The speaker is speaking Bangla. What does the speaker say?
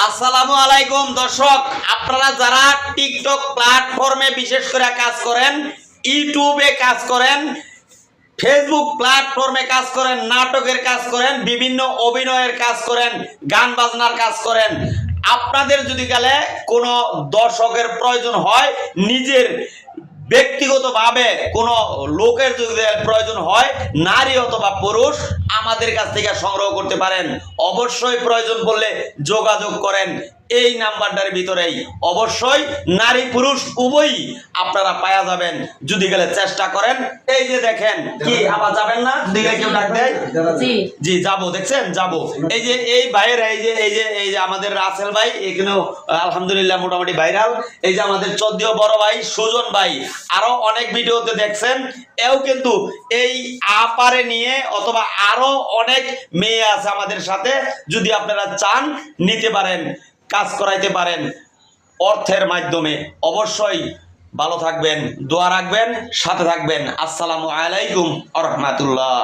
আসসালামু আলাইকুম দর্শক, আপনারা যারা টিকটক প্ল্যাটফর্মে বিশেষ করে কাজ করেন, ইউটিউবে কাজ করেন, ফেসবুক প্ল্যাটফর্মে কাজ করেন, নাটকের কাজ করেন, বিভিন্ন অভিনয়ের কাজ করেন, গান বাজনার কাজ করেন, আপনাদের যদি গেলে কোনো দর্শকের প্রয়োজন হয়, নিজের ব্যক্তিগতভাবে কোনো লোকের যদি প্রয়োজন হয়, নারী অথবা পুরুষ, আমাদের কাছ থেকে সংগ্রহ করতে পারেন। অবশ্যই প্রয়োজন পড়লে যোগাযোগ করেন এই নাম্বারটার ভিতরেই। অবশ্যই নারী পুরুষ উভয়ই আপনারা পাওয়া যাবেন যদি গেলে চেষ্টা করেন। এই যে দেখেন, কি আবার যাবেন না? দিকে কেউ ডাক দেয়? জি যাবো, দেখছেন যাবো। এই যে এই ভাইয়ের এই যে আমাদের রাসেল ভাই এখানেও আলহামদুলিল্লাহ মোটামুটি ভাইরাল। এই যে আমাদের চৌদ্দীয় বড় ভাই সুজন ভাই, আরো অনেক ভিডিওতে দেখছেন। এও কিন্তু এই আপারে নিয়ে অথবা আরো অনেক মেয়ে আছে আমাদের সাথে, যদি আপনারা চান নিতে পারেন, কাজ করাইতে পারেন অর্থের মাধ্যমে। অবশ্যই ভালো থাকবেন, দোয়া রাখবেন, সাথে থাকবেন। আসসালামু আলাইকুম ওয়া রাহমাতুল্লাহ।